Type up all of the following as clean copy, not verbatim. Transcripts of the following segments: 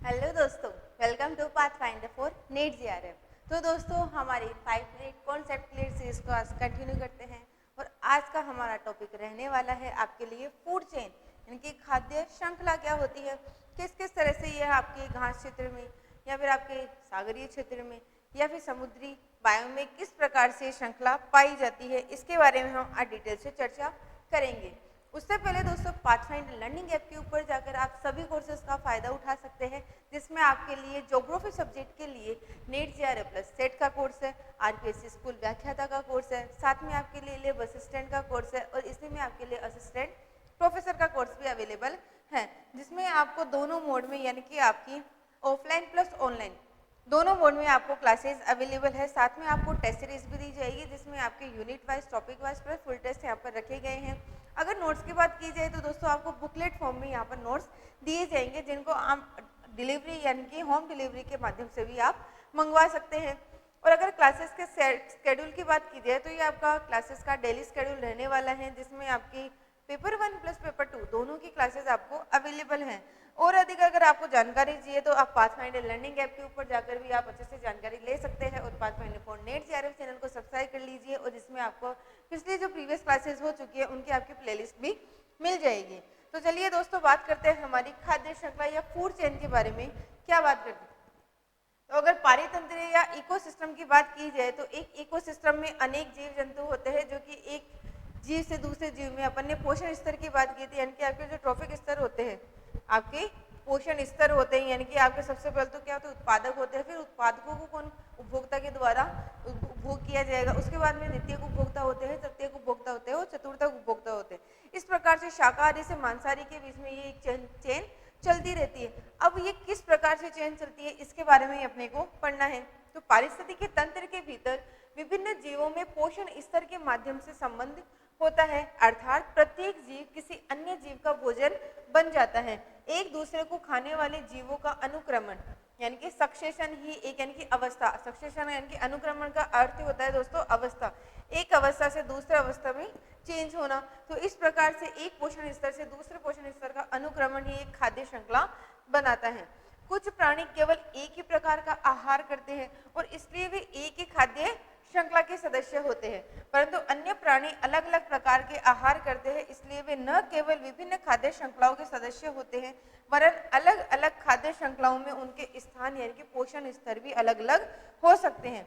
Hello दोस्तों, welcome to Pathfinder for NEET JRF. तो दोस्तों, हमारी 5 मिनट कॉन्सेप्ट क्लियर सीरीज को आज कंटिन्यू करते हैं और आज का हमारा टॉपिक रहने वाला है आपके लिए फूड चेन, यानी कि खाद्य श्रृंखला क्या होती है, किस किस तरह से यह आपके घास क्षेत्र में या फिर आपके सागरीय क्षेत्र में या फिर समुद्री बायोम में किस प्रकार से श्रृंखला पाई जाती है, इसके बारे में हम आज डिटेल से चर्चा करेंगे। उससे पहले दोस्तों, पाथफाइंडर लर्निंग ऐप के ऊपर जाकर आप सभी कोर्सेज का फ़ायदा उठा सकते हैं, जिसमें आपके लिए ज्योग्राफी सब्जेक्ट के लिए नीट जीआरएफ प्लस सेट का कोर्स है, आरपीएससी स्कूल व्याख्याता का कोर्स है, साथ में आपके लिए लेब असिस्टेंट का कोर्स है और इसी में आपके लिए असिस्टेंट प्रोफेसर का कोर्स भी अवेलेबल है, जिसमें आपको दोनों मोड में यानी कि आपकी ऑफलाइन प्लस ऑनलाइन दोनों मोड में आपको क्लासेस अवेलेबल है। साथ में आपको टेस्ट सीरीज भी दी जाएगी, जिसमें आपके unit wise, topic wise plus full test यहाँ पर रखे गए हैं। अगर नोट्स की बात की जाए तो दोस्तों, आपको बुकलेट फॉर्म में यहाँ पर नोट्स दिए जाएंगे, जिनको आप डिलीवरी यानी कि होम डिलीवरी के माध्यम से भी आप मंगवा सकते हैं। और अगर क्लासेस के शेड्यूल की बात की जाए तो ये आपका क्लासेस का डेली शेड्यूल रहने वाला है, जिसमें आपकी पेपर 1 प्लस पेपर 2 दोनों की क्लासेस आपको अवेलेबल हैं। और अधिक अगर आपको जानकारी चाहिए तो आप पाथफाइंडर लर्निंग ऐप के ऊपर जाकर भी आप अच्छे से जानकारी ले सकते हैं और Pathfinder for NEET JRF channel को सब्सक्राइब कर लीजिए और जिसमें आपको पिछली जो प्रीवियस क्लासेस हो चुकी है उनकी आपकी प्लेलिस्ट भी मिल जाएगी। तो चलिए दोस्तों, बात करते हैं हमारी खाद्य श्रृंखला या फूड चेन के बारे में। क्या बात करते हैं, तो अगर पारितंत्र या इकोसिस्टम की बात की जाए तो एक इकोसिस्टम में अनेक जीव जंतु होते हैं, जो कि एक जीव से दूसरे जीव में, अपन ने पोषण स्तर की बात की थी, यानी कि आपके जो ट्रॉफिक स्तर होते हैं, आपके पोषण स्तर होते हैं, यानी कि आपके सबसे पहले तो क्या होते हैं, उत्पादक होते हैं, फिर उत्पादकों को कौन उपभोक्ता के द्वारा उपभोग किया जाएगा, उसके बाद में द्वितीयक उपभोक्ता होते हैं, तृतीयक उपभोक्ता होते हैं और चतुर्थक उपभोक्ता होते हैं। इस प्रकार से शाकाहारी से मांसाहारी के बीच में ये एक चेन चलती रहती है। अब ये किस प्रकार से चेन चलती है, इसके बारे में अपने को पढ़ना है। तो पारिस्थितिकी तंत्र के भीतर विभिन्न जीवों में पोषण स्तर के माध्यम से संबंध होता है, अर्थात प्रत्येक जीव किसी अन्य जीव का भोजन बन जाता है। एक दूसरे को खाने वाले जीवों का अनुक्रमण यानी कि सक्सेशन ही एक यानी कि अवस्था, सक्सेशन यानी कि अनुक्रमण का अर्थ होता है दोस्तों अवस्था, एक अवस्था से दूसरे अवस्था में चेंज होना। तो इस प्रकार से एक पोषण स्तर से दूसरे पोषण स्तर का अनुक्रमण ही एक खाद्य श्रृंखला बनाता है। कुछ प्राणी केवल एक ही प्रकार का आहार करते हैं और इसलिए वे एक ही खाद्य श्रृंखला के सदस्य होते हैं, परंतु अन्य प्राणी अलग अलग प्रकार के आहार करते हैं, इसलिए वे न केवल विभिन्न खाद्य श्रृंखलाओं के सदस्य होते हैं, वरन अलग अलग खाद्य श्रृंखलाओं में उनके स्थान यानी कि पोषण स्तर भी अलग अलग हो सकते हैं।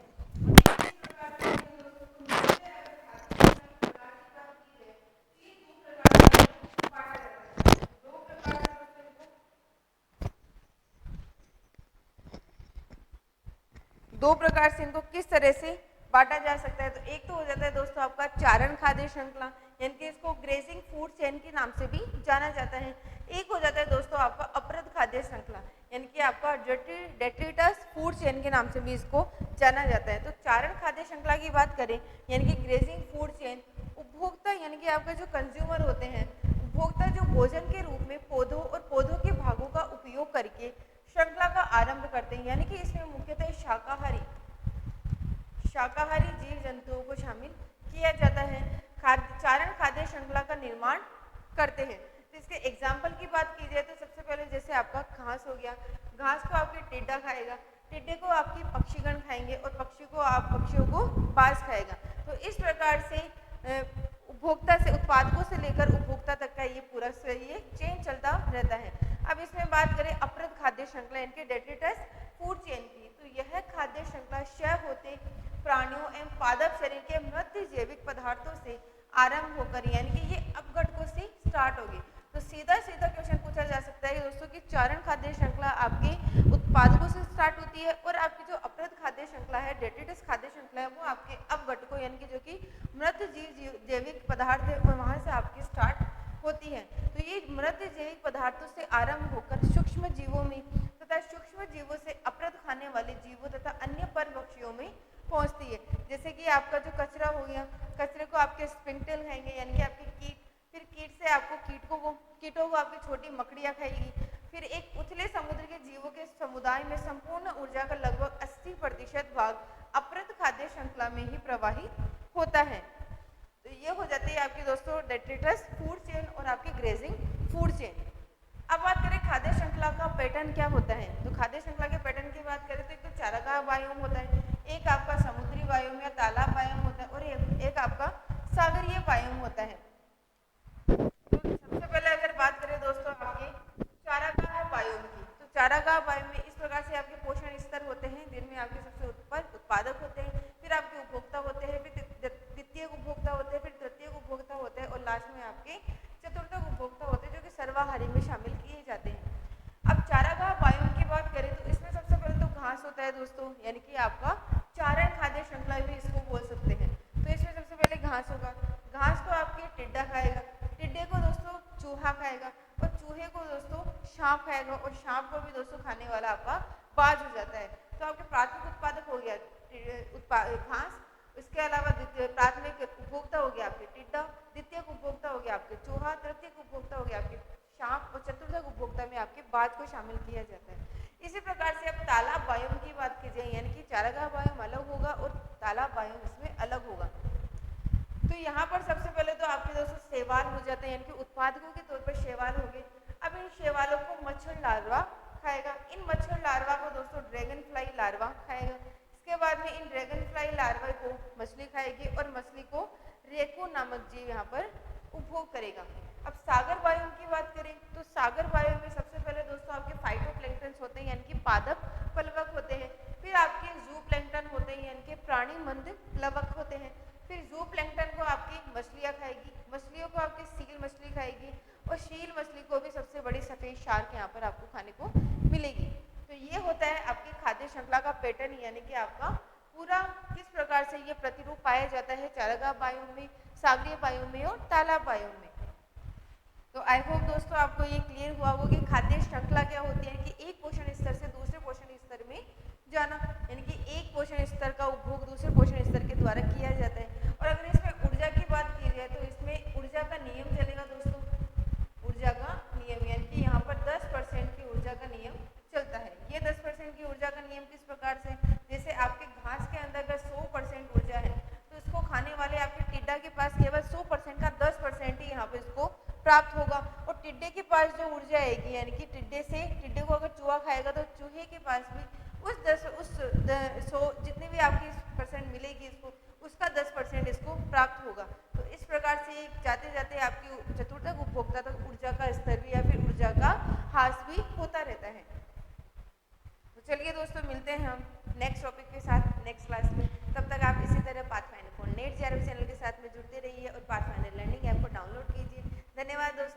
दो प्रकार से इनको किस तरह से बांटा जा सकता है, तो एक तो हो जाता है दोस्तों आपका चारण खाद्य श्रृंखला, यानी कि इसको ग्रेजिंग फूड चेन के नाम से भी जाना जाता है। एक हो जाता है दोस्तों आपका अपृत खाद्य श्रृंखला, यानी कि आपका डेट्रिटस फूड चेन के नाम से भी इसको जाना जाता है। तो चारण खाद्य श्रृंखला की बात करें, यानी कि ग्रेजिंग फूड चेन, उपभोक्ता यानी कि आपके जो कंज्यूमर होते हैं, उपभोक्ता जो भोजन के रूप में पौधों और पौधों के भागों का उपयोग करके श्रृंखला का आरंभ करते हैं, यानी कि इसमें मुख्यतः शाकाहारी जीव जंतुओं को शामिल किया जाता है, चारण खाद्य श्रृंखला का निर्माण करते हैं। तो इसके एग्जाम्पल की बात की जाए तो सबसे पहले जैसे आपका घास हो गया, घास को आपके टिड्डा खाएगा, टिड्डे को आपकी पक्षीगण खाएंगे और पक्षियों को बाज खाएगा। तो इस प्रकार से उपभोक्ता से, उत्पादकों से लेकर उपभोक्ता तक का ये पूरा ये चेन चलता रहता है। अब इसमें बात करें अपृत खाद्य श्रृंखला यानी कि डेट्रिटस फूड चेन की, तो यह खाद्य श्रृंखला क्षय होते प्राणियों एवं पादप शरीर के मृत जैविक पदार्थों से आरंभ होकर यानी कि ये अपघटकों से स्टार्ट होगी। तो सीधा क्वेश्चन पूछा जा सकता है दोस्तों कि चारण खाद्य श्रृंखला आपके उत्पादकों से स्टार्ट होती है और आपकी जो अपृत खाद्य श्रृंखला है, डेट्रिटस खाद्य श्रृंखला है, वो आपके अपघटकों यानी कि जो कि मृत जैविक पदार्थ है वहां से आपकी स्टार्ट होती है। तो ये मृत जैविक पदार्थों से आरंभ होकर सूक्ष्म जीवों में तथा सूक्ष्म जीवों से अपृत खाने वाले जीवों तथा अन्य परभक्षियों में पहुंचती है। जैसे कि आपका जो कचरा हो गया, कचरे को आपके स्पिंकटेल खाएंगे यानी कि आपके कीट, फिर कीट से आपको कीटों को आपकी छोटी मकड़ियां खाएगी, फिर एक उथले समुद्र के जीवों के समुदाय में संपूर्ण ऊर्जा का लगभग 80% भाग अपृत खाद्य श्रृंखला में ही प्रवाहित होता है। तो ये हो जाती है आपकी दोस्तों डेट्रिटस फूड चेन और आपकी ग्रेजिंग फूड चेन। अब बात करें खाद्य श्रृंखला का पैटर्न क्या होता है? तो खाद्य श्रृंखला के पैटर्न की बात करें तो एक तो चारागाह बायोम होता है, एक आपका समुद्री बायोम या तालाब बायोम होता है और एक आपका सागरीय बायोम होता है। तो सबसे पहले अगर बात करें दोस्तों आपके चारागाह बायोम की, तो चारागाह बायोम में इस प्रकार से आपके पोषण स्तर होते हैं जिनमें आपके सबसे उत्पादक होते हैं, फिर आपके उपभोक्ता होते हैं, फिर द्वितीय उपभोक्ता होते हैं, फिर तृतीय उपभोक्ता होते हैं और लास्ट में आपके चतुर्थ उपभोक्ता होते हैं जो कि सर्वाहारी में शामिल किए जाते हैं। अब चारागाह बायोम की बात करें तो इसमें सबसे पहले तो घास होता है दोस्तों, यानी कि आपका चारण खाद्य श्रृंखला भी इसको बोल सकते हैं। तो इसमें सबसे पहले घास होगा, घास को आपके टिड्डा खाएगा, टिड्डे को दोस्तों चूहा खाएगा और चूहे को दोस्तों सांप खाएगा और सांप को भी दोस्तों खाने वाला आपका बाज हो जाता है। तो आपके प्राथमिक उत्पादक हो गया घास, इसके अलावा प्राथमिक उपभोक्ता हो गया आपके टिड्डा, द्वितीय उपभोक्ता हो गया आपके चूहा, तृतीय उपभोक्ता हो गया आपके सांप और चतुर्थ उपभोक्ता में आपके बाज को शामिल किया जाता है। इसी प्रकार से अब तालाब बायोम की बात की जाए, यानी कि चारागाह बायोम अलग होगा और तालाब बायोम इसमें अलग होगा। तो यहाँ पर सबसे पहले तो आपके दोस्तों शैवाल हो जाते हैं, यानी कि उत्पादकों के तौर पर शैवाल हो गए। अब इन शैवालों को मच्छर लार्वा खाएगा, इन मच्छर लार्वा को दोस्तों ड्रैगन फ्लाई लार्वा खाएगा। इसके बाद में इन ड्रैगन फ्लाई लार्वा को मछली खाएगी और मछली को रेको नामक जीव यहाँ पर उपभोग करेगा। अब सागर बायोम की बात करें तो सागर बायोम में सबसे पहले दोस्तों आपके फाइटोप्लैंक्टन होते हैं, यानी कि पादप प्लवक होते हैं, फिर आपके जूप्लैंक्टन होते हैं यानी कि प्राणीमंद प्लवक होते हैं, फिर जूप्लैंक्टन को आपकी मछलियाँ खाएगी, मछलियों को आपकी सील मछली खाएगी और शील मछली को भी सबसे बड़ी सफेद शार्क यहाँ पर आपको खाने को मिलेगी। तो ये होता है आपकी खाद्य श्रृंखला का पैटर्न, यानी कि आपका पूरा किस प्रकार से ये प्रतिरूप पाया जाता है चारागाह बायोम में, सागरीय बायोम में और तालाब बायोम में। तो आई होप दोस्तों आपको ये क्लियर हुआ होगा कि खाद्य श्रृंखला क्या होती है, कि एक पोषण स्तर से दूसरे पोषण स्तर में जाना, यानी कि एक पोषण स्तर का उपभोग दूसरे पोषण स्तर के द्वारा किया जाता है। और अगर इसमें ऊर्जा की बात की जाए तो इसमें ऊर्जा का नियम चलेगा दोस्तों, ऊर्जा का नियम, यानी कि यहाँ पर 10% की ऊर्जा का नियम चलता है। ये 10% की ऊर्जा का नियम किस प्रकार से, जैसे आपके घास के अंदर अगर 100% ऊर्जा है तो इसको खाने वाले आपके टिड्डा के पास केवल 100% का 10% ही यहाँ पे इसको प्राप्त होगा और टिड्डे के पास जो ऊर्जा आएगी, यानी कि टिड्डे को अगर चूहा खाएगा तो चूहे के पास भी जितनी भी आपकी % मिलेगी इसको, उसका 10% इसको प्राप्त होगा। तो इस प्रकार से जाते जाते आपकी चतुर्थ उपभोक्ता तक ऊर्जा का स्तर भी या फिर ऊर्जा का ह्रास भी होता रहता है। तो चलिए दोस्तों मिलते हैं हम नेक्स्ट टॉपिक के साथ नेक्स्ट क्लास में। तब तक आप इसी तरह pathfinder for net GRF channel के साथ में जुड़ते रहिए और पाथफाइंडर लर्निंग ऐप को डाउनलोड कीजिए। धन्यवाद दोस्तों।